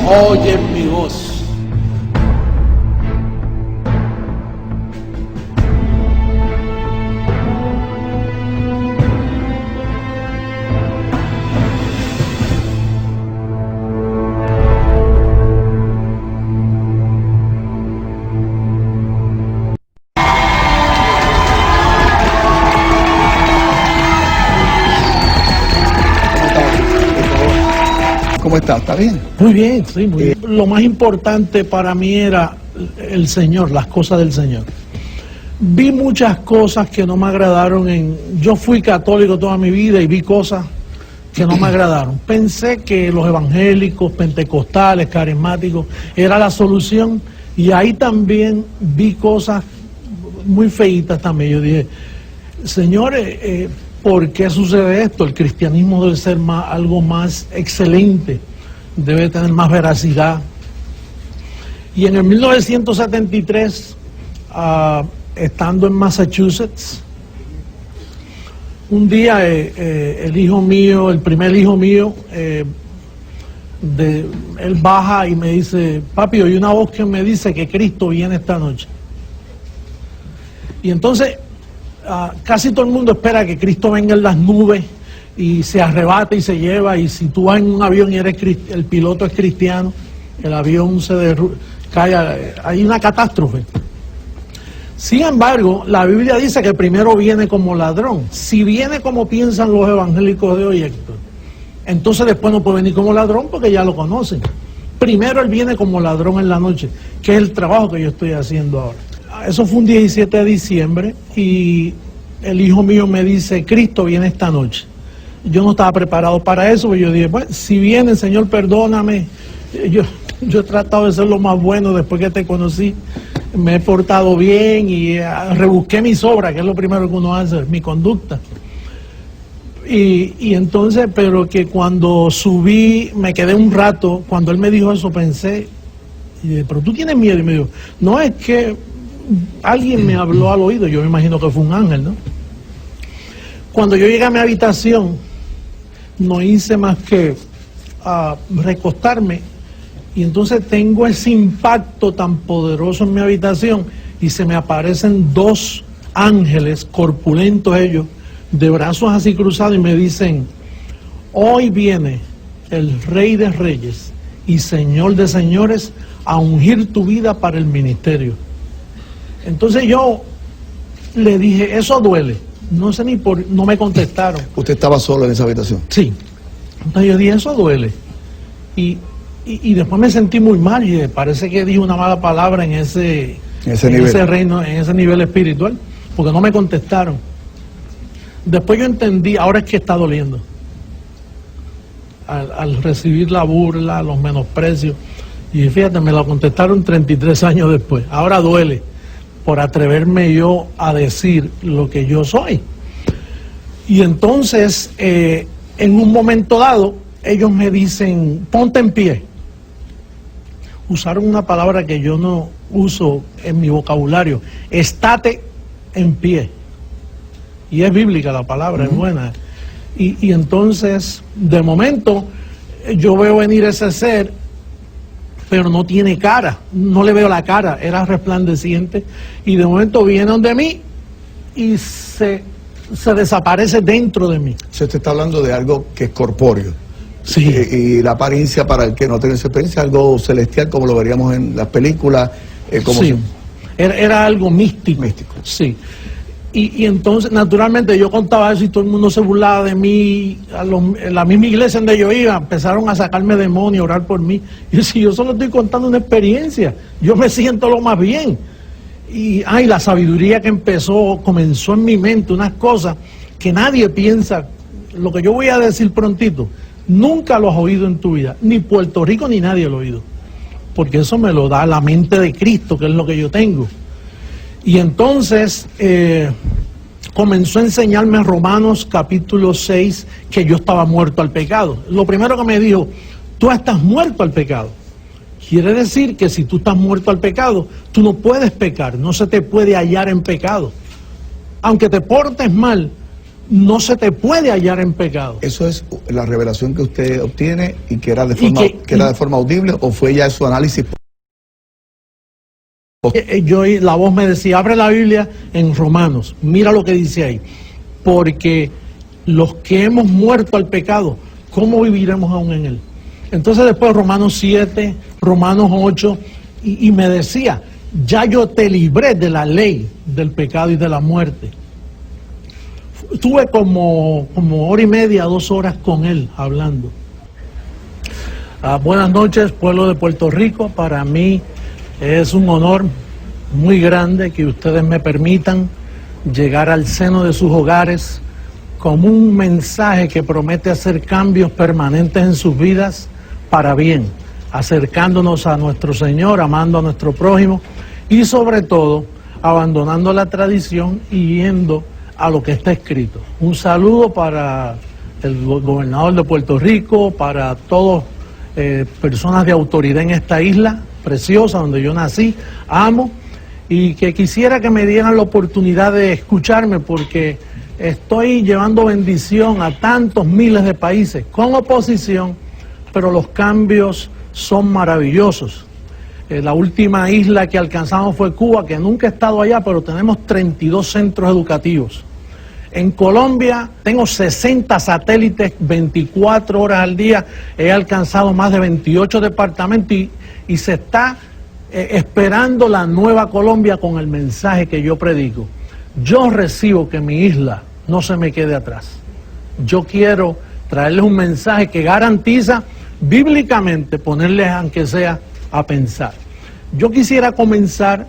oye mi voz. ¿Cómo está? ¿Está bien? Muy bien, sí, muy bien. Lo más importante para mí era el Señor, las cosas del Señor. Vi muchas cosas que no me agradaron. Yo fui católico toda mi vida y vi cosas que no me agradaron. Pensé que los evangélicos, pentecostales, carismáticos, era la solución. Y ahí también vi cosas muy feitas también. Yo dije, señores, ¿por qué sucede esto? El cristianismo debe ser algo más excelente, debe tener más veracidad. Y en el 1973, estando en Massachusetts, un día el hijo mío, el primer hijo mío, él baja y me dice, papi, oí una voz que me dice que Cristo viene esta noche. Y entonces casi todo el mundo espera que Cristo venga en las nubes y se arrebate y se lleva, y si tú vas en un avión y el piloto es cristiano, el avión cae, hay una catástrofe. Sin embargo, la Biblia dice que primero viene como ladrón. Si viene como piensan los evangélicos de hoy, Héctor, entonces después no puede venir como ladrón porque ya lo conocen. Primero él viene como ladrón en la noche, que es el trabajo que yo estoy haciendo ahora. Eso fue un 17 de diciembre y el hijo mío me dice, Cristo viene esta noche. Yo no estaba preparado para eso, pero yo dije, bueno, si viene, Señor, perdóname. Yo he tratado de ser lo más bueno después que te conocí. Me he portado bien y rebusqué mis obras, que es lo primero que uno hace, mi conducta. Y entonces, pero que cuando subí, me quedé un rato, cuando él me dijo eso pensé, y dije, pero tú tienes miedo. Y me dijo, no, es que alguien me habló al oído, yo me imagino que fue un ángel, ¿no? Cuando yo llegué a mi habitación, no hice más que recostarme, y entonces tengo ese impacto tan poderoso en mi habitación, y se me aparecen dos ángeles, corpulentos ellos, de brazos así cruzados, y me dicen, hoy viene el Rey de Reyes y Señor de Señores a ungir tu vida para el ministerio. Entonces yo le dije, eso duele. No sé ni por, no me contestaron. ¿Usted estaba solo en esa habitación? Sí. Entonces yo dije, eso duele. Y después me sentí muy mal y parece que dije una mala palabra en ese reino, en ese nivel espiritual, porque no me contestaron. Después yo entendí, ahora es que está doliendo. Al recibir la burla, los menosprecios. Y fíjate, me lo contestaron 33 años después. Ahora duele por atreverme yo a decir lo que yo soy. Y entonces, en un momento dado, ellos me dicen, ponte en pie. Usaron una palabra que yo no uso en mi vocabulario, estate en pie. Y es bíblica la palabra, es buena. Y entonces, de momento, yo veo venir ese ser, pero no tiene cara, no le veo la cara, era resplandeciente, y de momento viene donde mí y se desaparece dentro de mí. Usted está hablando de algo que es corpóreo. Sí. Y la apariencia, para el que no tiene esa experiencia, algo celestial, como lo veríamos en las películas. Como sí, era algo místico. Místico. Sí. Y entonces, naturalmente, yo contaba eso y todo el mundo se burlaba de mí. En la misma iglesia donde yo iba, empezaron a sacarme demonios, a orar por mí. Y si yo solo estoy contando una experiencia, yo me siento lo más bien. Y la sabiduría que comenzó en mi mente, unas cosas que nadie piensa. Lo que yo voy a decir prontito, nunca lo has oído en tu vida, ni Puerto Rico ni nadie lo ha oído. Porque eso me lo da la mente de Cristo, que es lo que yo tengo. Y entonces comenzó a enseñarme Romanos capítulo 6 que yo estaba muerto al pecado. Lo primero que me dijo, tú estás muerto al pecado. Quiere decir que si tú estás muerto al pecado, tú no puedes pecar, no se te puede hallar en pecado. Aunque te portes mal, no se te puede hallar en pecado. ¿Eso es la revelación que usted obtiene y que era de forma audible, o fue ya su análisis? La voz me decía, abre la Biblia en Romanos, mira lo que dice ahí, porque los que hemos muerto al pecado, ¿cómo viviremos aún en él? Entonces después Romanos 7, Romanos 8, y me decía, ya yo te libré de la ley del pecado y de la muerte. Estuve como hora y media, 2 horas con él hablando. Buenas noches, pueblo de Puerto Rico. Para mí es un honor muy grande que ustedes me permitan llegar al seno de sus hogares con un mensaje que promete hacer cambios permanentes en sus vidas para bien, acercándonos a nuestro Señor, amando a nuestro prójimo y sobre todo abandonando la tradición y yendo a lo que está escrito. Un saludo para el gobernador de Puerto Rico, para todas personas de autoridad en esta isla preciosa donde yo nací, amo, y que quisiera que me dieran la oportunidad de escucharme, porque estoy llevando bendición a tantos miles de países con oposición, pero los cambios son maravillosos. La última isla que alcanzamos fue Cuba, que nunca he estado allá, pero tenemos 32 centros educativos. En Colombia tengo 60 satélites, 24 horas al día, he alcanzado más de 28 departamentos y se está esperando la nueva Colombia con el mensaje que yo predico. Yo recibo que mi isla no se me quede atrás. Yo quiero traerles un mensaje que garantiza bíblicamente, ponerles aunque sea a pensar. Yo quisiera comenzar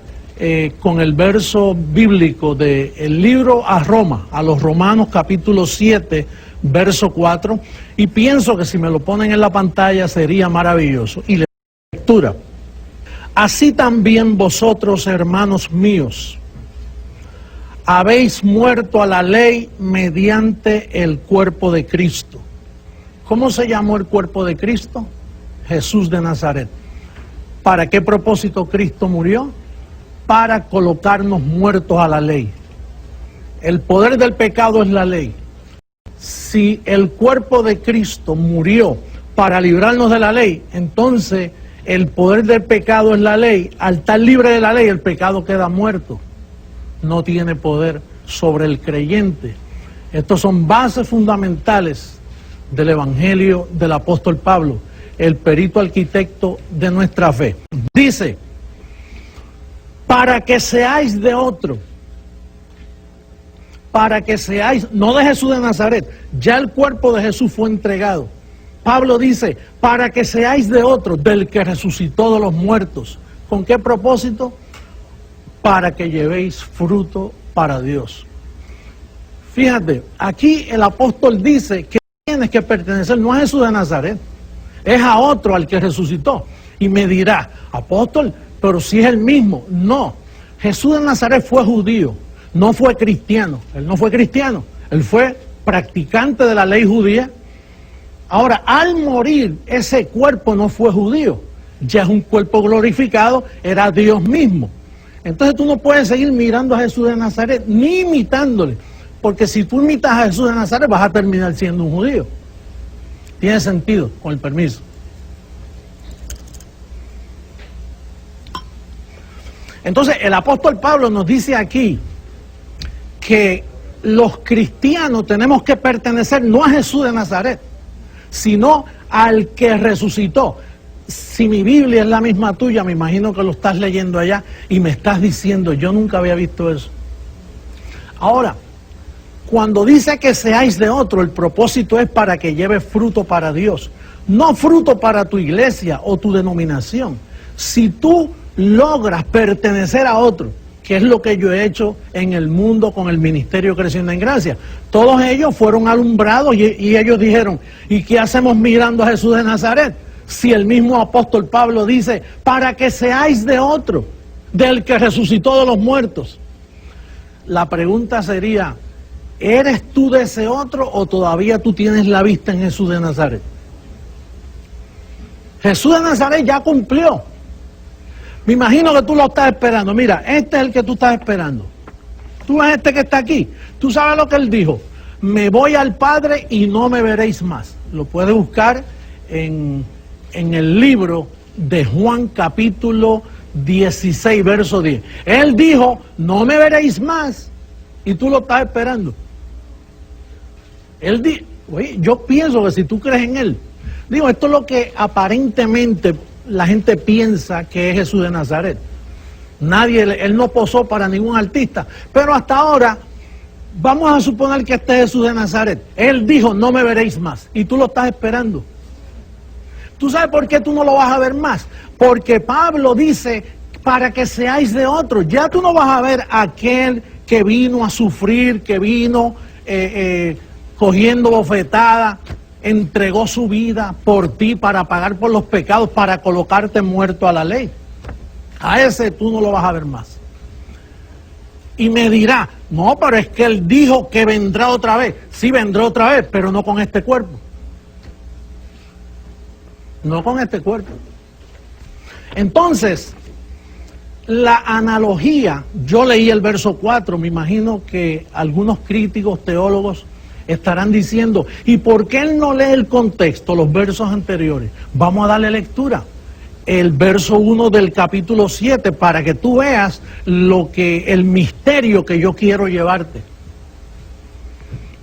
con el verso bíblico del libro a Roma, a los Romanos capítulo 7, verso 4, y pienso que si me lo ponen en la pantalla sería maravilloso. Y la lectura: así también vosotros, hermanos míos, habéis muerto a la ley mediante el cuerpo de Cristo. ¿Cómo se llamó el cuerpo de Cristo? Jesús de Nazaret. ¿Para qué propósito Cristo murió? Para colocarnos muertos a la ley. El poder del pecado es la ley. Si el cuerpo de Cristo murió para librarnos de la ley, entonces el poder del pecado es la ley. Al estar libre de la ley, el pecado queda muerto. No tiene poder sobre el creyente. Estos son bases fundamentales del Evangelio del apóstol Pablo, el perito arquitecto de nuestra fe. Dice, para que seáis de otro, para que seáis, no de Jesús de Nazaret, ya el cuerpo de Jesús fue entregado. Pablo dice, para que seáis de otro, del que resucitó de los muertos. ¿Con qué propósito? Para que llevéis fruto para Dios. Fíjate, aquí el apóstol dice que tienes que pertenecer no a Jesús de Nazaret, es a otro al que resucitó. Y me dirá, apóstol, pero si es el mismo. No, Jesús de Nazaret fue judío, no fue cristiano. Él no fue cristiano, él fue practicante de la ley judía. Ahora, al morir, ese cuerpo no fue judío, ya es un cuerpo glorificado, era Dios mismo. Entonces tú no puedes seguir mirando a Jesús de Nazaret, ni imitándole, porque si tú imitas a Jesús de Nazaret vas a terminar siendo un judío. Tiene sentido, con el permiso. Entonces el apóstol Pablo nos dice aquí que los cristianos tenemos que pertenecer no a Jesús de Nazaret, sino al que resucitó. Si mi Biblia es la misma tuya, me imagino que lo estás leyendo allá y me estás diciendo, yo nunca había visto eso. Ahora, cuando dice que seáis de otro, el propósito es para que lleves fruto para Dios, no fruto para tu iglesia o tu denominación. Si tú logras pertenecer a otro, que es lo que yo he hecho en el mundo con el Ministerio Creciendo en Gracia, todos ellos fueron alumbrados y ellos dijeron, ¿y qué hacemos mirando a Jesús de Nazaret? Si el mismo apóstol Pablo dice, para que seáis de otro, del que resucitó de los muertos. La pregunta sería, ¿eres tú de ese otro o todavía tú tienes la vista en Jesús de Nazaret? Jesús de Nazaret ya cumplió. Me imagino que tú lo estás esperando. Mira, este es el que tú estás esperando. Tú ves este que está aquí. Tú sabes lo que él dijo. me voy al Padre y no me veréis más. Lo puede buscar en el libro de Juan capítulo 16, verso 10. Él dijo, no me veréis más, y tú lo estás esperando. Él dijo, oye, yo pienso que si tú crees en Él, digo, esto es lo que aparentemente la gente piensa que es Jesús de Nazaret. Él no posó para ningún artista, pero hasta ahora vamos a suponer que este es Jesús de Nazaret. Él dijo, no me veréis más, y tú lo estás esperando. ¿Tú sabes por qué tú no lo vas a ver más? Porque Pablo dice, para que seáis de otros. Ya tú no vas a ver a aquel que vino a sufrir, que vino cogiendo bofetadas, entregó su vida por ti para pagar por los pecados, para colocarte muerto a la ley. A ese tú no lo vas a ver más. Y me dirá, no, pero es que él dijo que vendrá otra vez. Sí, vendrá otra vez, pero no con este cuerpo. No con este cuerpo. Entonces, la analogía, yo leí el verso 4, me imagino que algunos críticos, teólogos, estarán diciendo, ¿y por qué él no lee el contexto, los versos anteriores? Vamos a darle lectura. El verso 1 del capítulo 7, para que tú veas el misterio que yo quiero llevarte.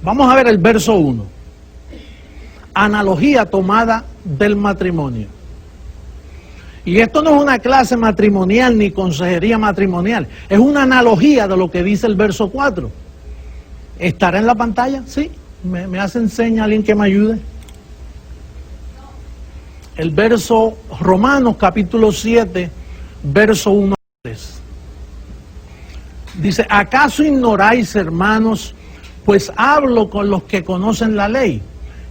Vamos a ver el verso 1. Analogía tomada del matrimonio. Y esto no es una clase matrimonial ni consejería matrimonial, es una analogía de lo que dice el verso 4. ¿Estará en la pantalla? Sí. ¿Me hacen seña alguien que me ayude? El verso Romanos capítulo 7, verso 1 a 3. Dice, ¿acaso ignoráis, hermanos, pues hablo con los que conocen la ley,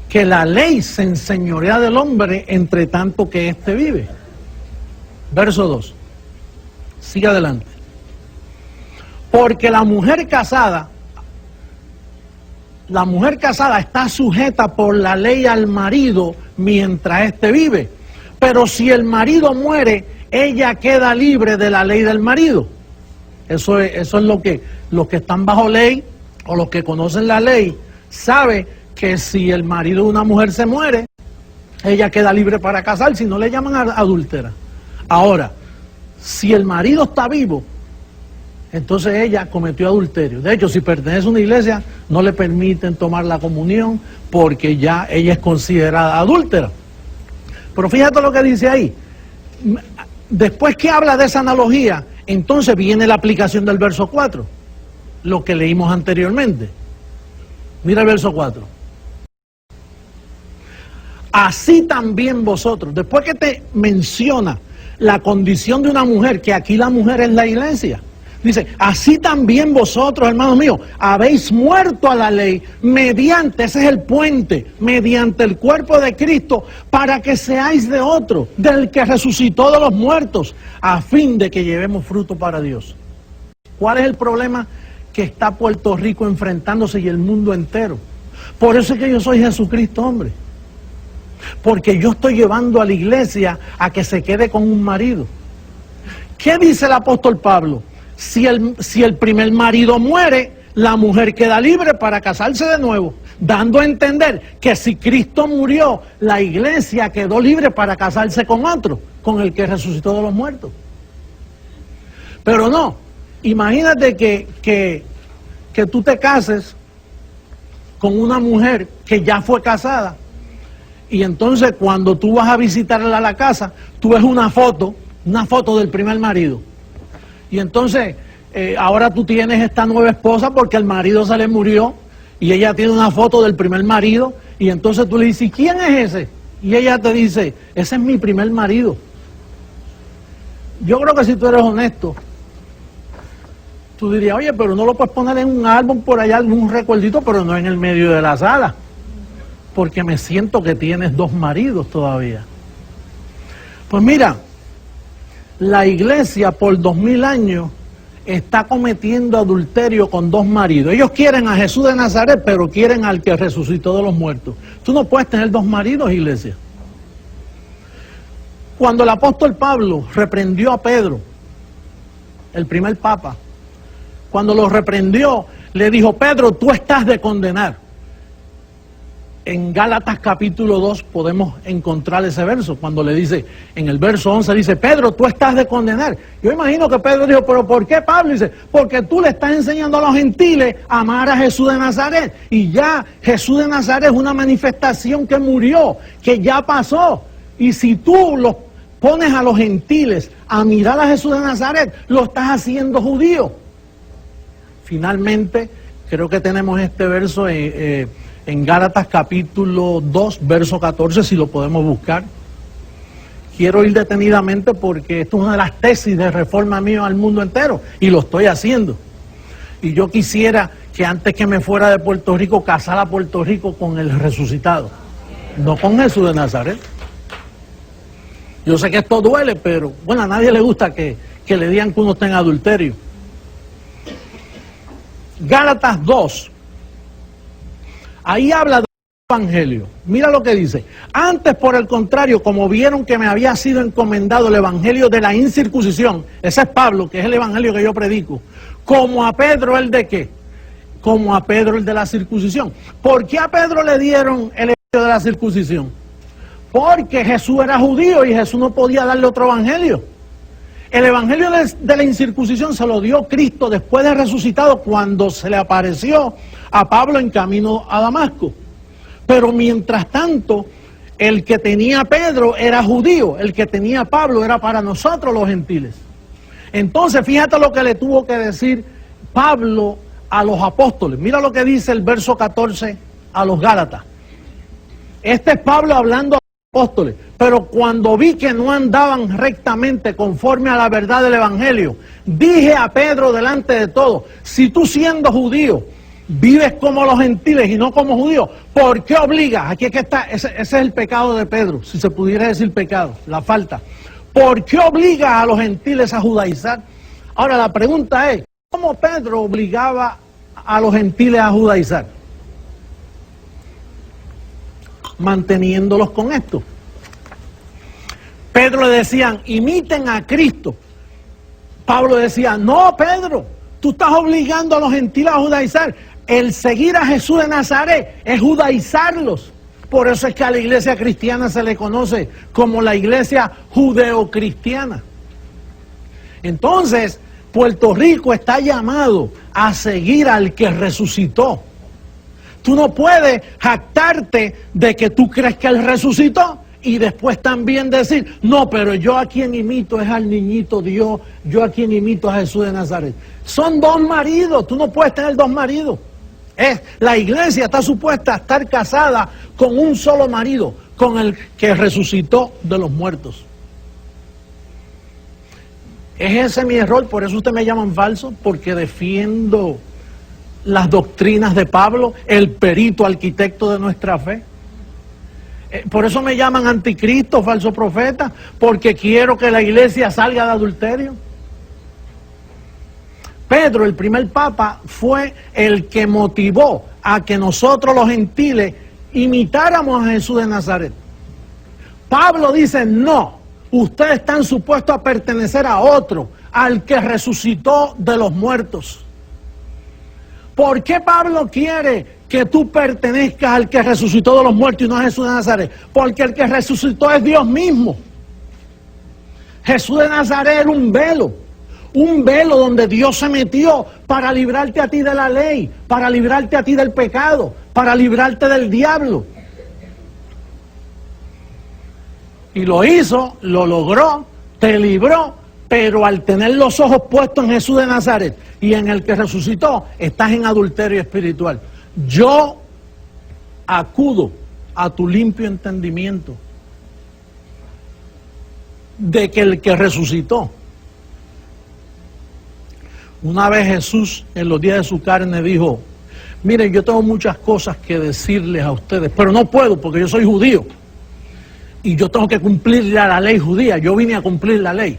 que la ley se enseñorea del hombre entre tanto que éste vive? Verso 2. Sigue adelante. Porque la mujer casada está sujeta por la ley al marido mientras éste vive. Pero si el marido muere, ella queda libre de la ley del marido. Eso es lo que los que están bajo ley o los que conocen la ley saben que si el marido de una mujer se muere, ella queda libre para casar, si no le llaman adúltera. Ahora, si el marido está vivo, entonces ella cometió adulterio. De hecho, si pertenece a una iglesia, no le permiten tomar la comunión porque ya ella es considerada adúltera. Pero fíjate lo que dice ahí. Después que habla de esa analogía, entonces viene la aplicación del verso 4, lo que leímos anteriormente. Mira el verso 4. Así también vosotros, después que te menciona la condición de una mujer, que aquí la mujer es la iglesia, dice, así también vosotros, hermanos míos, habéis muerto a la ley mediante, ese es el puente, mediante el cuerpo de Cristo, para que seáis de otro, del que resucitó de los muertos, a fin de que llevemos fruto para Dios. ¿Cuál es el problema que está Puerto Rico enfrentándose y el mundo entero? Por eso es que yo soy Jesucristo, hombre. Porque yo estoy llevando a la iglesia a que se quede con un marido. ¿Qué dice el apóstol Pablo? Si el primer marido muere, la mujer queda libre para casarse de nuevo, dando a entender que si Cristo murió, la iglesia quedó libre para casarse con otro, con el que resucitó de los muertos. Pero no, imagínate que tú te cases con una mujer que ya fue casada, y entonces cuando tú vas a visitarla a la casa, tú ves una foto del primer marido. Y entonces, ahora tú tienes esta nueva esposa porque el marido se le murió y ella tiene una foto del primer marido. Y entonces tú le dices, ¿quién es ese? Y ella te dice, ese es mi primer marido. Yo creo que si tú eres honesto, tú dirías, oye, pero no lo puedes poner en un álbum por allá, algún recuerdito, pero no en el medio de la sala. Porque me siento que tienes dos maridos todavía. Pues mira, la iglesia por 2000 años está cometiendo adulterio con dos maridos. Ellos quieren a Jesús de Nazaret, pero quieren al que resucitó de los muertos. Tú no puedes tener dos maridos, iglesia. Cuando el apóstol Pablo reprendió a Pedro, el primer papa, cuando lo reprendió, le dijo, Pedro, tú estás de condenar. En Gálatas capítulo 2 podemos encontrar ese verso, cuando le dice, en el verso 11 dice, Pedro, tú estás de condenar. Yo imagino que Pedro dijo, pero ¿por qué, Pablo? Dice, porque tú le estás enseñando a los gentiles a amar a Jesús de Nazaret. Y ya Jesús de Nazaret es una manifestación que murió, que ya pasó. Y si tú los pones a los gentiles a mirar a Jesús de Nazaret, lo estás haciendo judío. Finalmente, creo que tenemos este verso en Gálatas capítulo 2, verso 14, si lo podemos buscar. Quiero ir detenidamente porque esto es una de las tesis de reforma mío al mundo entero, y lo estoy haciendo. Y yo quisiera que antes que me fuera de Puerto Rico, casara a Puerto Rico con el resucitado, no con Jesús de Nazaret. Yo sé que esto duele, pero bueno, a nadie le gusta que le digan que uno está en adulterio. Gálatas 2. Ahí habla del evangelio. Mira lo que dice. Antes, por el contrario, como vieron que me había sido encomendado el evangelio de la incircuncisión, ese es Pablo, que es el evangelio que yo predico, como a Pedro el de qué, como a Pedro el de la circuncisión. ¿Por qué a Pedro le dieron el evangelio de la circuncisión? Porque Jesús era judío y Jesús no podía darle otro evangelio. El evangelio de la incircuncisión se lo dio Cristo después de resucitado, cuando se le apareció a Pablo en camino a Damasco. Pero mientras tanto, el que tenía Pedro era judío, el que tenía Pablo era para nosotros los gentiles. Entonces, fíjate lo que le tuvo que decir Pablo a los apóstoles. Mira lo que dice el verso 14 a los Gálatas. Este es Pablo hablando a los apóstoles. Pero cuando vi que no andaban rectamente conforme a la verdad del evangelio, dije a Pedro delante de todos, si tú siendo judío vives como los gentiles y no como judíos, ¿por qué obligas? Aquí es que está, ese es el pecado de Pedro, si se pudiera decir pecado, la falta. ¿Por qué obligas a los gentiles a judaizar? Ahora la pregunta es, ¿cómo Pedro obligaba a los gentiles a judaizar? Manteniéndolos con esto. Pedro le decían, imiten a Cristo. Pablo decía, no, Pedro, tú estás obligando a los gentiles a judaizar. El seguir a Jesús de Nazaret es judaizarlos. Por eso es que a la iglesia cristiana se le conoce como la iglesia judeocristiana. Entonces, Puerto Rico está llamado a seguir al que resucitó. Tú no puedes jactarte de que tú crees que Él resucitó y después también decir, no, pero yo a quien imito es al niñito Dios, yo a quien imito a Jesús de Nazaret. Son dos maridos, tú no puedes tener dos maridos. La iglesia está supuesta a estar casada con un solo marido, con el que resucitó de los muertos. ¿Es ese mi error? Por eso ustedes me llaman falso, porque defiendo las doctrinas de Pablo, el perito arquitecto de nuestra fe. Por eso me llaman anticristo, falso profeta, porque quiero que la iglesia salga de adulterio. Pedro, el primer papa, fue el que motivó a que nosotros los gentiles imitáramos a Jesús de Nazaret. Pablo dice, no, ustedes están supuestos a pertenecer a otro, al que resucitó de los muertos. ¿Por qué Pablo quiere que tú pertenezcas al que resucitó de los muertos y no a Jesús de Nazaret? Porque el que resucitó es Dios mismo. Jesús de Nazaret era un velo donde Dios se metió para librarte a ti de la ley, para librarte a ti del pecado, para librarte del diablo. Y lo hizo, lo logró, te libró, pero al tener los ojos puestos en Jesús de Nazaret y en el que resucitó, estás en adulterio espiritual. Yo acudo a tu limpio entendimiento de que el que resucitó. Una vez Jesús, en los días de su carne, dijo, miren, yo tengo muchas cosas que decirles a ustedes, pero no puedo porque yo soy judío y yo tengo que cumplir la ley judía, yo vine a cumplir la ley.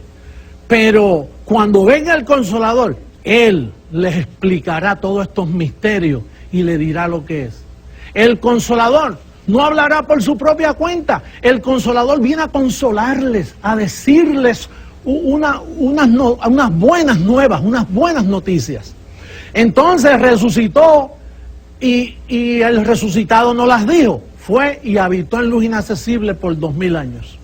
Pero cuando venga el Consolador, Él les explicará todos estos misterios y le dirá lo que es. El Consolador no hablará por su propia cuenta. El Consolador viene a consolarles, a decirles unas buenas nuevas, unas buenas noticias. Entonces resucitó y el resucitado no las dijo. fue y habitó en luz inaccesible por 2000 años.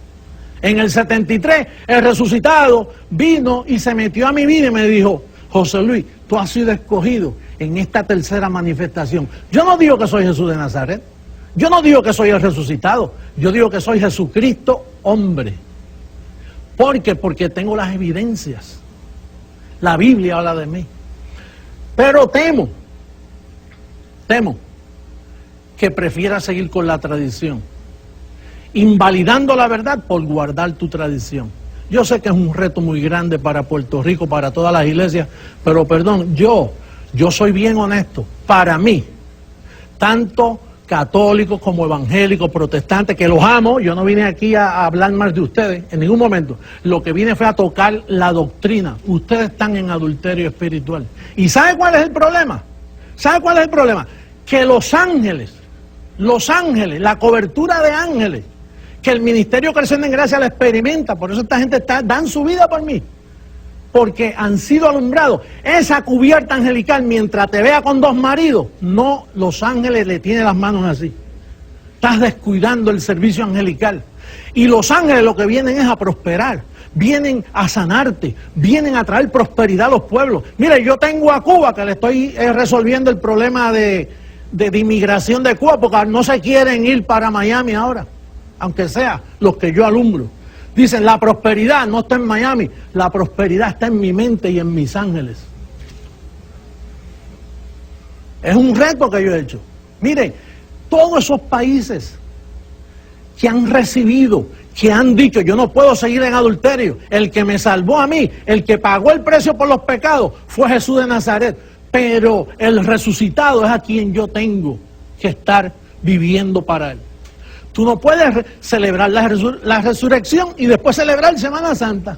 En el 73, el resucitado vino y se metió a mi vida y me dijo: José Luis, tú has sido escogido en esta tercera manifestación. Yo no digo que soy Jesús de Nazaret, yo no digo que soy el resucitado, yo digo que soy Jesucristo hombre. ¿Por qué? Porque tengo las evidencias. La Biblia habla de mí. Pero temo que prefieras seguir con la tradición, invalidando la verdad por guardar tu tradición. Yo sé que es un reto muy grande para Puerto Rico, para todas las iglesias, pero perdón, yo soy bien honesto. Para mí, tanto católicos como evangélicos, protestantes, que los amo, yo no vine aquí a hablar más de ustedes en ningún momento. Lo que vine fue a tocar la doctrina. Ustedes están en adulterio espiritual. ¿Y sabe cuál es el problema? ¿Sabe cuál es el problema? Que los ángeles, la cobertura de ángeles, que el ministerio Creciendo en Gracia la experimenta, por eso esta gente dan su vida por mí, porque han sido alumbrados. Esa cubierta angelical, mientras te vea con 2 maridos, no, los ángeles le tienen las manos así. Estás descuidando el servicio angelical. Y los ángeles lo que vienen es a prosperar, vienen a sanarte, vienen a traer prosperidad a los pueblos. Mire, yo tengo a Cuba, que le estoy resolviendo el problema de inmigración de Cuba, porque no se quieren ir para Miami ahora, aunque sea los que yo alumbro. Dicen, la prosperidad no está en Miami, la prosperidad está en mi mente y en mis ángeles. Es un reto que yo he hecho. Miren, todos esos países que han recibido, que han dicho, yo no puedo seguir en adulterio, el que me salvó a mí, el que pagó el precio por los pecados, fue Jesús de Nazaret. Pero el resucitado es a quien yo tengo que estar viviendo para él. Tú no puedes celebrar la resurrección y después celebrar Semana Santa.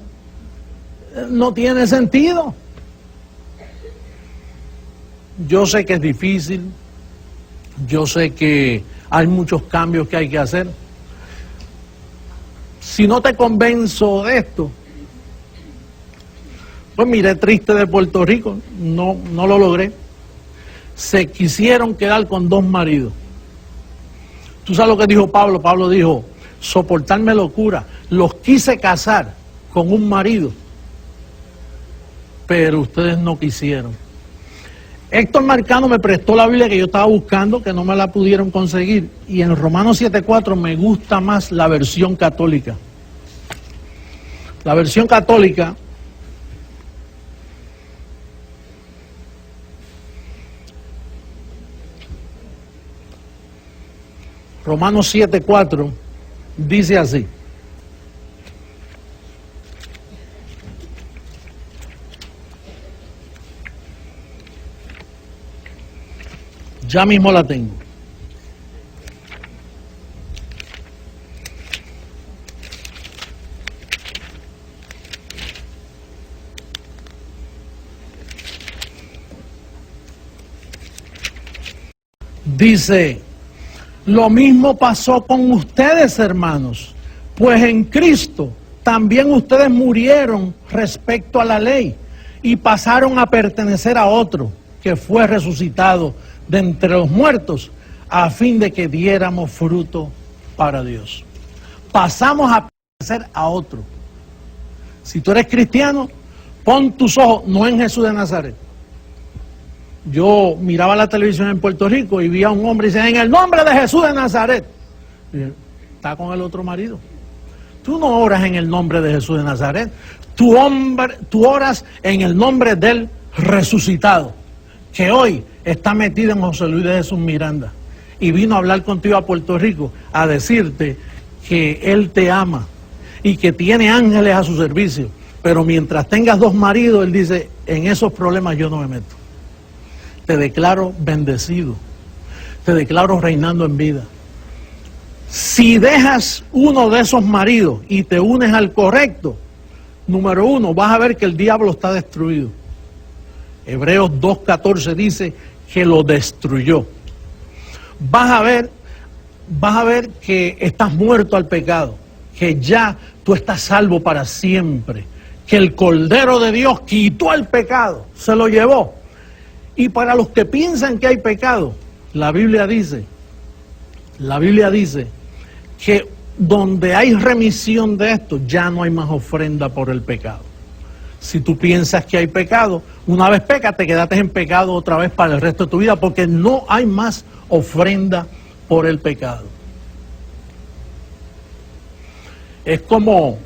No tiene sentido. Yo sé que es difícil, yo sé que hay muchos cambios que hay que hacer. Si no te convenzo de esto, pues miré triste de Puerto Rico, no lo logré. Se quisieron quedar con 2 maridos. ¿Tú sabes lo que dijo Pablo? Pablo dijo, soportarme locura. Los quise casar con un marido, pero ustedes no quisieron. Héctor Marcano me prestó la Biblia que yo estaba buscando, que no me la pudieron conseguir. Y en Romanos 7:4 me gusta más la versión católica. La versión católica Romanos 7:4 dice así: ya mismo la tengo. Dice, lo mismo pasó con ustedes, hermanos, pues en Cristo también ustedes murieron respecto a la ley y pasaron a pertenecer a otro que fue resucitado de entre los muertos a fin de que diéramos fruto para Dios. Pasamos a pertenecer a otro. Si tú eres cristiano, pon tus ojos no en Jesús de Nazaret. Yo miraba la televisión en Puerto Rico y vi a un hombre y decía, en el nombre de Jesús de Nazaret. Y está con el otro marido. Tú no oras en el nombre de Jesús de Nazaret. Tú oras en el nombre del resucitado, que hoy está metido en José Luis de Jesús Miranda. Y vino a hablar contigo a Puerto Rico, a decirte que Él te ama y que tiene ángeles a su servicio. Pero mientras tengas 2 maridos, Él dice, en esos problemas yo no me meto. Te declaro bendecido, te declaro reinando en vida. Si dejas uno de esos maridos y te unes al correcto, número 1, vas a ver que el diablo está destruido. Hebreos 2:14 dice que lo destruyó. Vas a ver que estás muerto al pecado, que ya tú estás salvo para siempre, que el Cordero de Dios quitó el pecado, se lo llevó. Y para los que piensan que hay pecado, la Biblia dice La Biblia dice que donde hay remisión de esto, ya no hay más ofrenda por el pecado. Si tú piensas que hay pecado, una vez pecas, te quedaste en pecado otra vez para el resto de tu vida, porque no hay más ofrenda por el pecado. Es como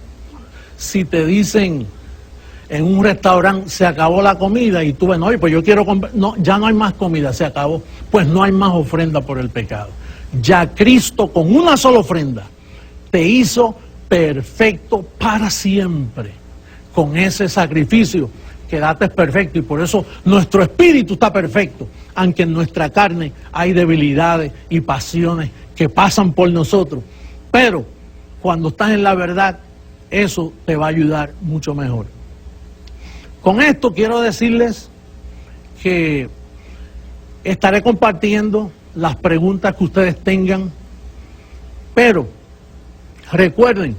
si te dicen en un restaurante, se acabó la comida, y tú ves, no, pues yo quiero comer, no, ya no hay más comida, se acabó. Pues no hay más ofrenda por el pecado. Ya Cristo con una sola ofrenda te hizo perfecto para siempre. Con ese sacrificio quedaste perfecto, y por eso nuestro espíritu está perfecto, aunque en nuestra carne hay debilidades y pasiones que pasan por nosotros. Pero cuando estás en la verdad, eso te va a ayudar mucho mejor. Con esto quiero decirles que estaré compartiendo las preguntas que ustedes tengan, pero recuerden,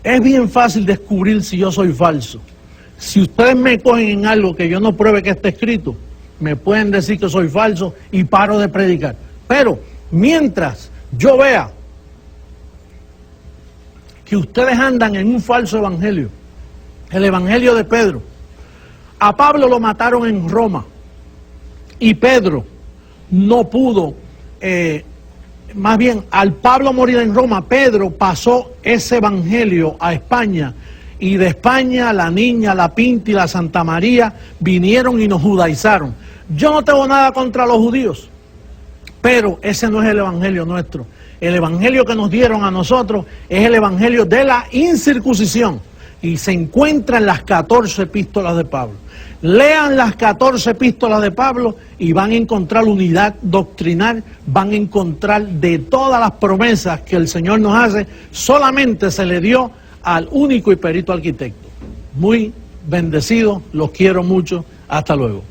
es bien fácil descubrir si yo soy falso. Si ustedes me cogen en algo que yo no pruebe que esté escrito, me pueden decir que soy falso y paro de predicar. Pero mientras yo vea que ustedes andan en un falso evangelio, el evangelio de Pedro, a Pablo lo mataron en Roma y Pedro no pudo, más bien al Pablo morir en Roma, Pedro pasó ese evangelio a España, y de España la Niña, la Pinta y la Santa María vinieron y nos judaizaron. Yo no tengo nada contra los judíos, pero ese no es el evangelio nuestro. El evangelio que nos dieron a nosotros es el evangelio de la incircuncisión, y se encuentra en las 14 epístolas de Pablo. Lean las 14 epístolas de Pablo y van a encontrar unidad doctrinal, van a encontrar de todas las promesas que el Señor nos hace, solamente se le dio al único y perito arquitecto. Muy bendecido, los quiero mucho, hasta luego.